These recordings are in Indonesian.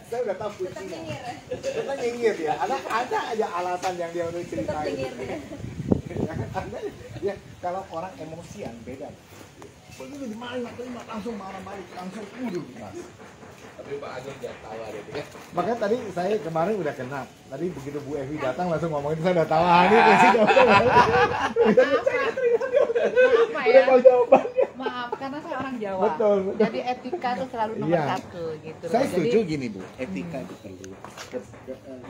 Saya udah tahu kuncinya. Tetap nyinyir ya. Ada aja alasan yang dia udah ceritain. Ya, kalau orang emosian beda. Begitu dimain langsung marah balik, langsung udah. Tapi Pak Ageng jangan tawa deh ya. Makanya tadi saya kemarin udah kena. Tadi begitu Bu Evi datang langsung ngomongin, saya udah tawa nih sih Maaf ya. Maaf, karena saya orang Jawa. Betul. Jadi etika itu selalu nomor Iya. satu gitu. Saya Jadi, setuju gini Bu, etika itu perlu,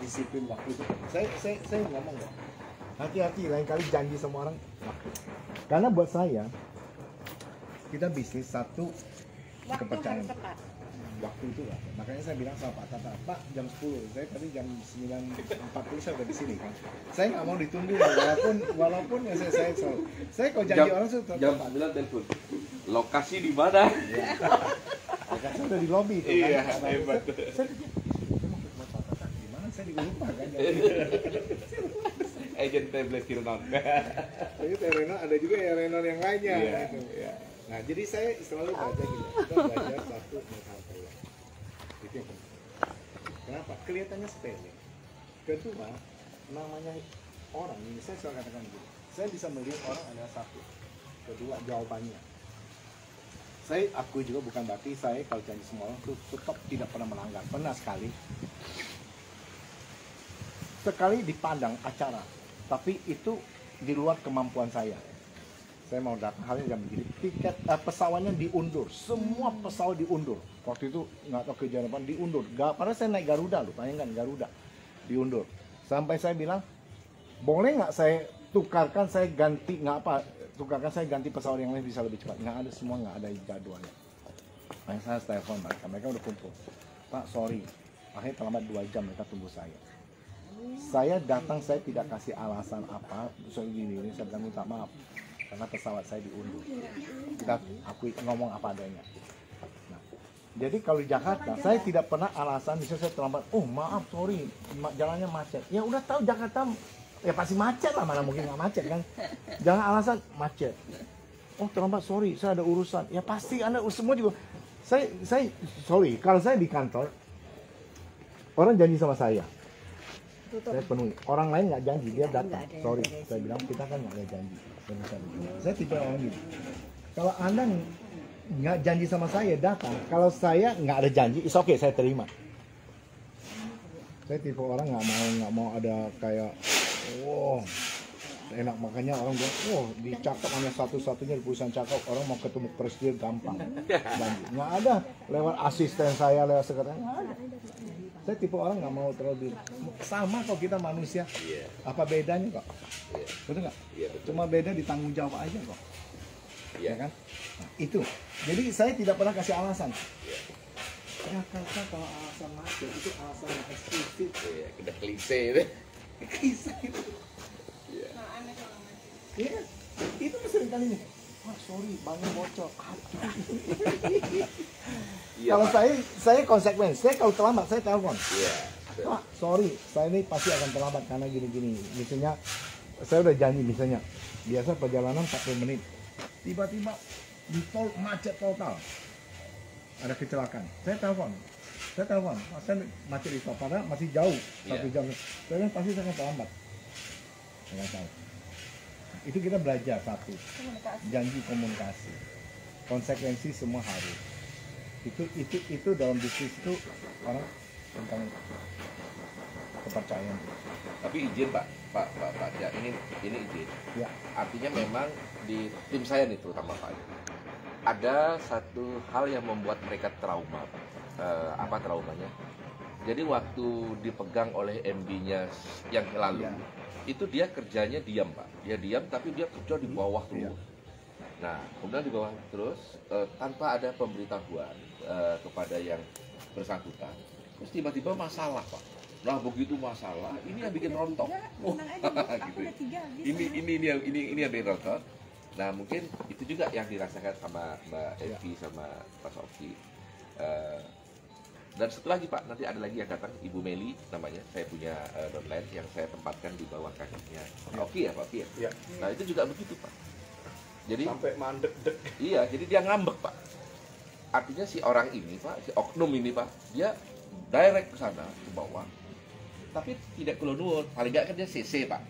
disiplin waktu itu. Saya ngomong ya, hati-hati lain kali janji sama orang waktu. Karena buat saya, kita bisnis satu waktu kepercayaan. harus tepat. Waktu itu lah, makanya saya bilang sama Pak Tata, Pak jam 10, saya tadi jam 9.40 saya udah di sini kan. Saya nggak mau ditunggu, walaupun ya saya selalu. Saya kalau janji orang sudah Jam 9 telepon. Lokasi di mana? saya udah di lobi tuh Iya, kan. hebat. Saya pikir, saya mau ketemu Pak Tata gimana, saya lupa kan. Agent tablet Kirnon. Tapi Renon ada juga ya Renon yang lainnya Iya, gitu. iya. Nah, jadi saya selalu baca gini, kita belajar satu menghargai. Itu yang penting. Kenapa? Kelihatannya sepele. Kedua, namanya orang ini saya selalu katakan begini. Saya bisa melihat orang adalah satu. Kedua, jawabannya. Saya akui juga bukan berarti saya kalau janji semua orang itu tetap tidak pernah melanggar. Pernah sekali. Sekali dipandang acara, tapi itu di luar kemampuan saya. Saya mau datang halnya jam begini, tiket pesawatnya diundur, semua pesawat diundur. Waktu itu nggak tahu kejadian apa, diundur. Padahal saya naik Garuda loh, bayangkan Garuda diundur. Sampai saya bilang, boleh nggak saya tukarkan, saya ganti nggak apa, tukarkan saya ganti pesawat yang lain bisa lebih cepat. Nggak ada, semua nggak ada jadwalnya. Makanya saya telepon mereka udah kumpul. Pak sorry, akhirnya terlambat 2 jam mereka tunggu saya. Saya datang, saya tidak kasih alasan apa, saya gini, saya bilang minta maaf. Karena pesawat saya diundur. Kita akui ngomong apa adanya. Nah, jadi kalau di Jakarta, saya tidak pernah alasan misalnya saya terlambat. Oh maaf, sorry, jalannya macet. Ya udah tahu Jakarta, ya pasti macet lah, mana mungkin nggak macet kan? Jangan alasan macet. Oh terlambat, sorry, saya ada urusan. Ya pasti Anda semua juga. Saya sorry, kalau saya di kantor, orang janji sama saya. Saya penuhi. Orang lain nggak janji, dia datang. Sorry, saya bilang kita kan nggak ada janji. Saya tipe orang gitu. Kalau Anda nggak janji sama saya datang, kalau saya nggak ada janji, it's okay, saya terima. Saya tipe orang nggak mau ada kayak, wow, enak, makanya orang bilang, oh di Cakep hanya satu-satunya di perusahaan Cakep orang mau ketemu presiden gampang. Janji. Nggak ada lewat asisten saya, lewat sekretariat, nggak ada. Saya tipe orang nggak mau terlalu sama kok kita manusia. Apa bedanya kok? Betul nggak? Cuma beda di tanggung jawab aja kok. Ya kan? Nah, itu. Jadi saya tidak pernah kasih alasan. Ya kakak kalau alasan macet itu alasan yang eksklusif. Udah klise itu. Kisah itu. Iya. Itu sering kali nih. Wah sorry, bangun bocor. Kalau saya konsekuen, saya kalau terlambat saya telepon. Pak, sorry, saya ini pasti akan terlambat karena gini-gini. Misalnya, saya udah janji misalnya, biasa perjalanan 40 menit. Tiba-tiba di tol macet total. Ada kecelakaan. Saya telepon, saya macet di tol, padahal masih jauh, 1 jam. Saya bilang pasti saya akan terlambat. Saya nggak tahu. Itu kita belajar satu, janji komunikasi, konsekuensi semua harus. Itu dalam bisnis itu orang tentang kepercayaan. Tapi izin Pak ya, ini izin. Ya. Artinya memang di tim saya nih terutama Pak, ada satu hal yang membuat mereka trauma Pak. Apa traumanya? Jadi waktu dipegang oleh MD-nya yang lalu, itu dia kerjanya diam Pak. Dia diam tapi dia kerja di bawah terus. Nah, kemudian di bawah terus tanpa ada pemberitahuan kepada yang bersangkutan. Terus tiba-tiba masalah Pak. Nah begitu masalah, ini yang bikin rontok. Gitu. Ini yang bikin rontok. Nah mungkin itu juga yang dirasakan sama Mbak Evi sama Pak Sofi. Dan satu lagi Pak, nanti ada lagi yang datang, Ibu Meli namanya. Saya punya downline yang saya tempatkan di bawah kakinya Pak Oki ya Pak Oki ya. Nah itu juga begitu Pak. Jadi Sampai mandek-dek. iya, jadi dia ngambek Pak. Artinya si orang ini Pak, si oknum ini Pak, dia direct ke sana ke bawah. Tapi tidak kulo nuwun, paling nggak kan dia CC Pak.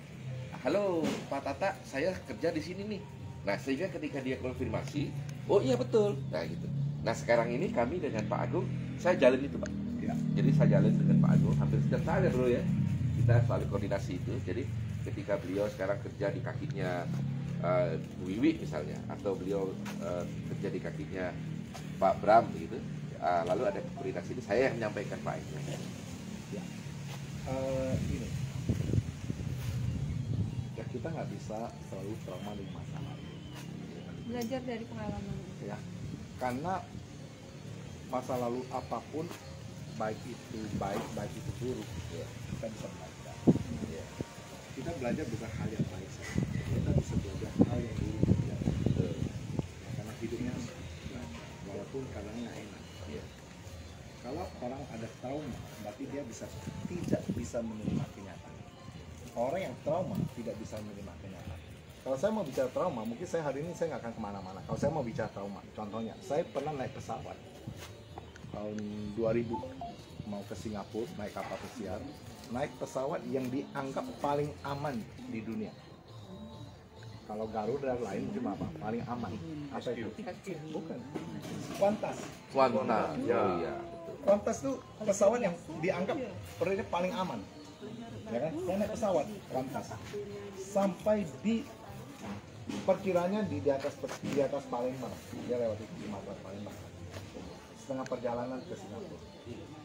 Halo Pak Tata, saya kerja di sini nih. Nah sehingga ketika dia konfirmasi, oh iya betul. Nah gitu. Nah sekarang ini kami dengan Pak Agung, saya jalin itu Pak. Ya. Jadi saya jalin dengan Pak Agung hampir setiap saat ya bro ya. Kita selalu koordinasi itu. Jadi ketika beliau sekarang kerja di kakinya Bu Wiwi misalnya, atau beliau kerja di kakinya Pak Bram gitu, lalu ada koordinasi itu saya yang menyampaikan Pak Agung. Ya. Ini. Ya kita nggak bisa selalu trauma dengan masa lalu. Belajar dari pengalaman. Ya. Karena masa lalu apapun, baik itu buruk, ya, kita bisa belajar. Ya. Kita belajar bukan hal yang baik saja. Kita bisa belajar hal yang buruk. Ya. Ya, karena hidupnya harus belajar, walaupun kadang nggak enak. Ya. Kalau orang ada trauma, berarti dia tidak bisa menerima kenyataan. Orang yang trauma tidak bisa menerima kenyataan. Kalau saya mau bicara trauma, mungkin saya hari ini saya nggak akan kemana-mana. Kalau saya mau bicara trauma, contohnya, saya pernah naik pesawat tahun 2000 mau ke Singapura, naik kapal pesiar, naik pesawat yang dianggap paling aman di dunia. Kalau Garuda dan lain cuma apa? Paling aman. Apa itu? Bukan. Qantas. Kuanta, Ya. oh iya. Qantas itu pesawat yang dianggap periode paling aman. Ya kan? Saya naik pesawat Qantas sampai di perkiranya di atas Palembang. Dia lewati Sumatera Palembang. Setengah perjalanan ke Singapura.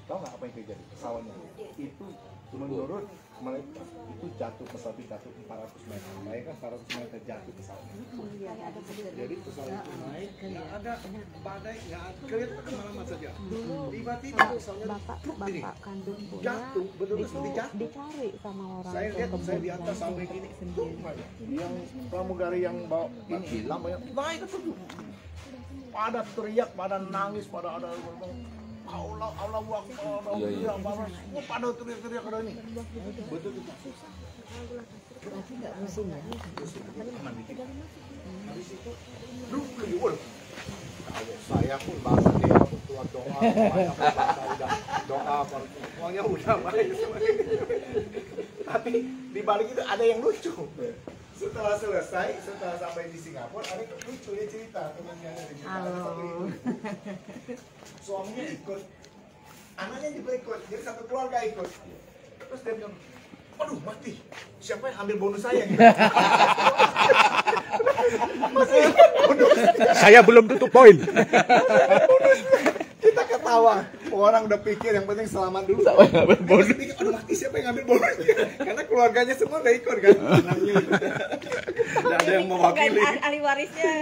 Tahu nggak apa yang terjadi? Pesawatnya itu menurut mereka itu pesawat jatuh 400 meter. Bayangkan 400 meter jatuh pesawatnya. Jadi pesawat itu naik, nggak ada badai, nggak ada kelihatan kemana-mana saja. Tiba-tiba pesawatnya bapak kandung punya jatuh, betul-betul seperti jatuh. dicari sama orang Saya lihat saya di atas sampai gini, yang pramugari yang bawa ini lamanya naik ke tujuh. Pada teriak, pada nangis, pada ada Allah Akbar, Iya. pada teriak-teriak ada ini. Betul itu. berarti nggak musim ya. Aman dikit. Habis itu, saya pun bahasa dia pun keluar doa, udah doa, pokoknya udah baik semua. Tapi di balik itu ada yang lucu. Setelah selesai, setelah sampai di Singapura, ada lucu ya cerita temannya ada di Halo. Suaminya ikut, anaknya juga ikut, jadi satu keluarga ikut. Terus dia bilang, aduh mati, siapa yang ambil bonus saya? Masih bonus. Saya belum tutup poin. Kita ketawa, orang udah pikir yang penting selamat dulu. Bonus. Aduh mati, siapa yang ambil bonus? Karena keluarganya semua udah ikut kan. Tidak ada yang mewakili. Ahli warisnya.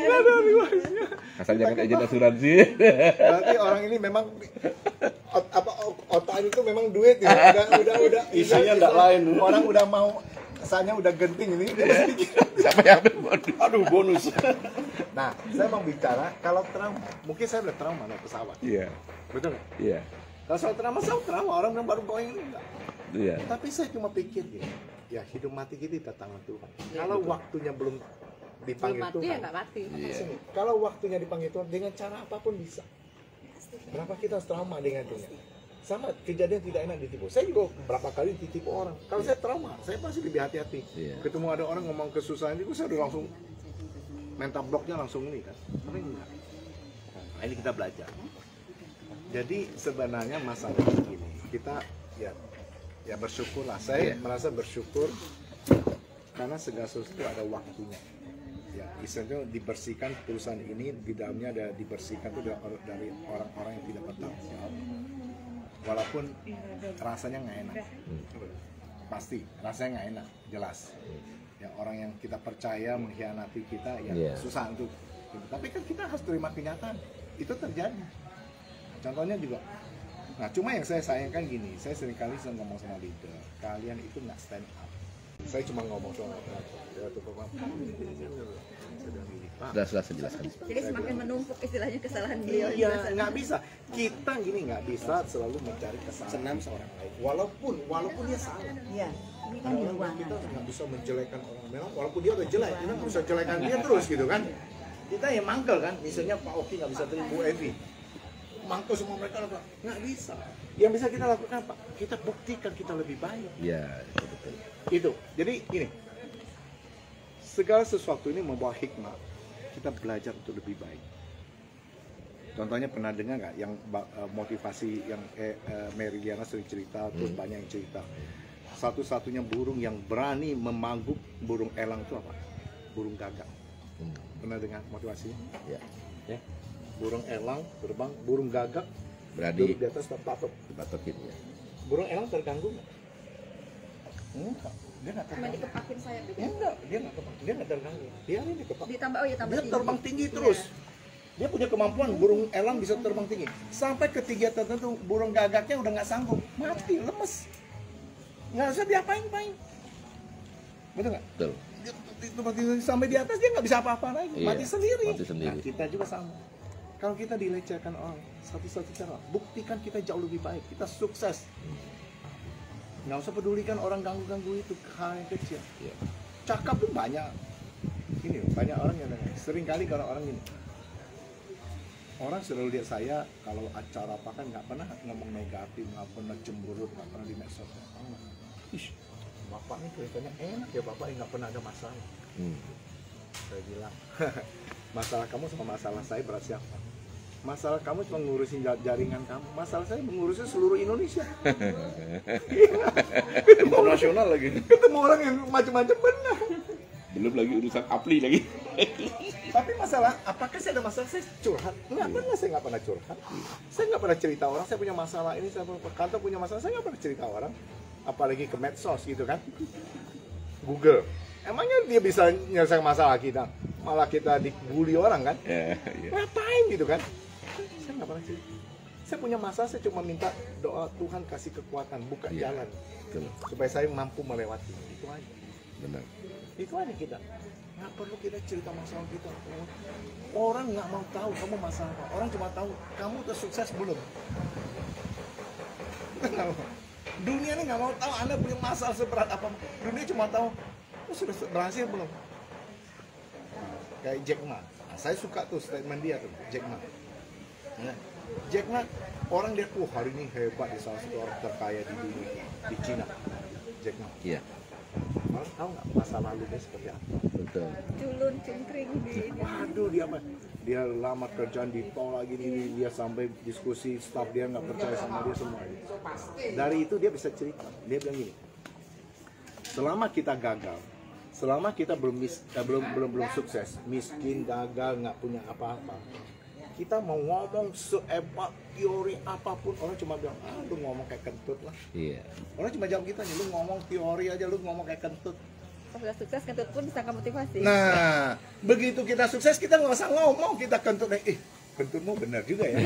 Asal jangan izin asuransi. Berarti orang ini memang otak itu memang duit ya. Udah Isinya nggak lain. Orang udah mau kesannya udah genting ini. Siapa yang ambil bonus? Aduh, bonus. Nah, saya mau bicara kalau trauma, mungkin saya udah trauma naik pesawat. Iya. Betul nggak? Iya. Kalau soal trauma, saya trauma. Orang yang baru poin ini enggak. Iya. Tapi saya cuma pikir ya hidup mati kita di tangan Tuhan. Kalau waktunya belum dipanggil Belum mati ya Tuhan, nggak mati. Iya. sini. Kalau waktunya dipanggil Tuhan dengan cara apapun bisa. Berapa kita harus trauma dengan itu? Sama kejadian tidak enak ditipu. Saya juga berapa kali ditipu orang. Kalau saya trauma, saya pasti lebih hati-hati. Iya. Ketemu ada orang ngomong kesusahan itu, saya udah langsung mental blocknya langsung ini kan. Tapi enggak. Nah, ini kita belajar. Jadi sebenarnya masalahnya begini. Kita ya bersyukurlah. Saya merasa bersyukur karena segala sesuatu ada waktunya. Ya, istilahnya dibersihkan perusahaan ini di dalamnya ada dibersihkan itu dari orang-orang yang tidak bertanggung jawab. Walaupun rasanya nggak enak, pasti rasanya nggak enak, jelas. Ya orang yang kita percaya mengkhianati kita, ya susah untuk. Tapi kan kita harus terima kenyataan, itu terjadi. Contohnya juga, nah cuma yang saya sayangkan gini, saya seringkali ngomong sama leader, kalian itu nggak stand up. Saya cuma ngomong sama Sudah saya jelaskan. Jadi semakin menumpuk istilahnya kesalahan beliau. Iya, nggak bisa. Kita gini nggak bisa selalu mencari kesalahan seorang lain. Walaupun dia salah. Iya, ini kan di ruangan. Kita nggak bisa menjelekan orang memang. Walaupun dia udah jelek, kita nggak bisa jelekan dia terus gitu kan. Kita yang mangkel kan. Misalnya Pak Oki nggak bisa terima Bu Evi. mangkuk semua mereka apa? Nggak bisa. Yang bisa kita lakukan apa? Kita buktikan kita lebih baik. Iya, betul. Itu. Jadi ini segala sesuatu ini membawa hikmah. Kita belajar untuk lebih baik. Contohnya pernah dengar nggak yang motivasi yang Mary Liana sering cerita, terus banyak yang cerita. Satu-satunya burung yang berani memangguk burung elang itu apa? Burung gagak. Pernah dengar motivasinya? Ya. Ya. Burung elang terbang, burung gagak Berani duduk di atas patok. dipatokin ya. Burung elang terganggu nggak? Enggak. Dia nggak Cuma terganggu. dikepakin saya gitu. Enggak, dia nggak terganggu. Dia ini dikepak. Ditambah tambah Dia tinggi. terbang tinggi terus. Dia punya kemampuan burung elang bisa terbang tinggi. Sampai ketinggian tertentu burung gagaknya udah nggak sanggup, mati, lemes. Nggak usah diapain-apain. Betul nggak? Betul. Sampai di atas dia nggak bisa apa-apa lagi, Iya, mati sendiri. mati sendiri. Nah, kita juga sama. Kalau kita dilecehkan orang, satu-satu cara, buktikan kita jauh lebih baik, kita sukses. Nggak usah pedulikan orang ganggu-ganggu itu, hal yang kecil. Iya. Cakap tuh banyak. Ini banyak orang yang sering kali kalau orang ini. Orang selalu lihat saya kalau acara apa kan nggak pernah ngomong negatif, nggak pernah cemberut, nggak pernah di medsos. Ih, bapak ini kelihatannya enak ya, bapak ini nggak pernah ada masalah. Saya bilang, masalah kamu sama masalah saya berat siapa? Masalah kamu cuma ngurusin jaringan kamu, masalah saya mengurusin seluruh Indonesia. Internasional lagi. Ketemu orang yang macam-macam benar. Belum lagi urusan apli lagi. Tapi masalah, apakah saya ada masalah? Saya curhat? Nggak pernah, saya nggak pernah curhat. Saya nggak pernah cerita orang, saya punya masalah ini, saya kantor punya masalah, saya nggak pernah cerita orang. Apalagi ke medsos gitu kan. Google. Emangnya dia bisa nyelesaikan masalah kita? Malah kita dibully orang kan? Ya, Ngapain gitu kan? Saya nggak pernah cerita. Saya punya masalah, saya cuma minta doa Tuhan kasih kekuatan, buka Iya. jalan. Betul. Supaya saya mampu melewati. Itu aja. Benar. Itu aja kita. Nggak perlu kita cerita masalah kita. Orang nggak mau tahu kamu masalah apa. Orang cuma tahu kamu udah sukses belum. Dunia ini nggak mau tahu Anda punya masalah seberat apa. Dunia cuma tahu sudah berhasil belum. Kayak Jack Ma. Nah, saya suka tuh statement dia tuh, Jack Ma. Nah, Jack Ma, orang dia tuh hari ini hebat, di salah satu orang terkaya di dunia, di Cina. Jack Ma. Iya. Orang tahu nggak masa lalunya seperti apa? Betul. Culun cungkring di Waduh, dia apa? Dia lama kerjaan ditolak gini, dia sampai diskusi staff dia nggak percaya sama dia semua. Dari itu dia bisa cerita. Dia bilang gini, selama kita gagal, selama kita belum sukses, miskin, gagal, nggak punya apa-apa, kita mau ngomong sehebat teori apapun, orang cuma bilang, lu ngomong kayak kentut lah. Iya. Orang cuma jawab kita nih, lu ngomong teori aja, lu ngomong kayak kentut. Pas udah sukses kentut pun disangka motivasi. Nah, begitu kita sukses, kita nggak usah ngomong, kita kentut. Kentutmu benar juga ya.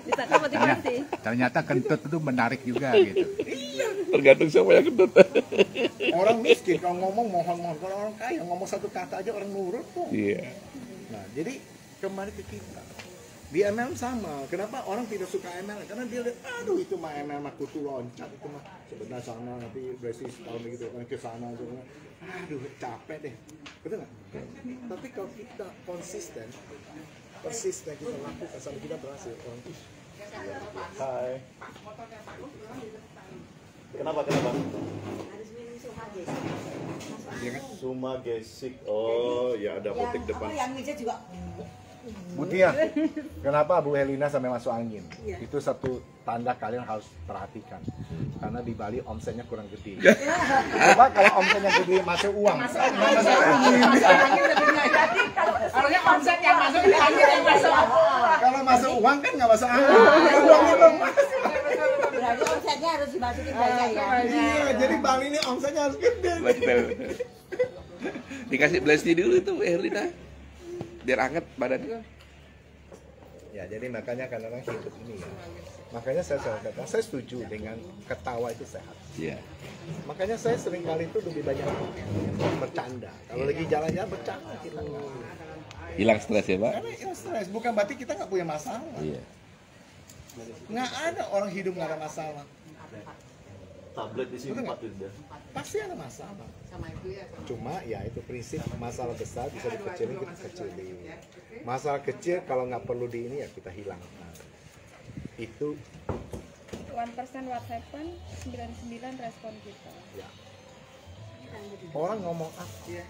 Disangka motivasi. Ternyata kentut itu menarik juga gitu. Tergantung siapa yang kentut. Orang miskin kalau ngomong mohon-mohon, kalau orang kaya ngomong satu kata aja orang nurut kok. Iya. Nah, jadi kembali ke kita. Di ML sama. Kenapa orang tidak suka ML? Karena dia lihat, aduh itu mah ML mah kutu loncat itu mah sebenarnya sana nanti berarti setahun gitu kan ke sana aja. Aduh capek deh. Betul nggak? Tapi kalau kita konsisten, persisten kita lakukan sampai kita berhasil. Orang ih. Hai. Kenapa? Iya kan? Suma gesik. Oh, ya ada apotek depan. Yang meja juga. Butia, kenapa Bu Helina sampai masuk angin? Itu satu tanda kalian harus perhatikan. Karena di Bali omsetnya kurang gede. Coba kalau omsetnya gede masuk uang. Nggak masuk angin. Harusnya konsep yang masuk di angin yang masuk. Kalau masuk uang kan nggak masuk angin. Uangnya belum masuk. Berarti omsetnya harus dimasukin banyak ya. Iya, jadi Bali ini omsetnya harus gede. Betul. Dikasih blesti dulu tuh Erlina. Biar anget badannya. Ya, jadi makanya kadang-kadang hidup ini ya. Makanya saya selalu katakan, saya setuju dengan ketawa itu sehat. Iya. Makanya saya sering kali itu lebih banyak bercanda. Kalau lagi jalan-jalan bercanda kita nggak. Hilang stres ya, Pak? Karena itu stres, bukan berarti kita nggak punya masalah. Iya. Nggak ada orang hidup nggak ada masalah. Tablet disimpatin dia. Pasti ada masalah. Cuma ya itu prinsip, masalah besar bisa dikecilin, kita kecilin. Masalah kecil kalau nggak perlu di ini ya kita hilang. itu 1% what happen, 99 respon kita. ya. Orang ngomong apa ya,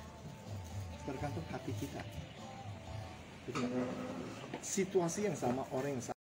tergantung hati kita. Situasi yang sama, orang yang sama.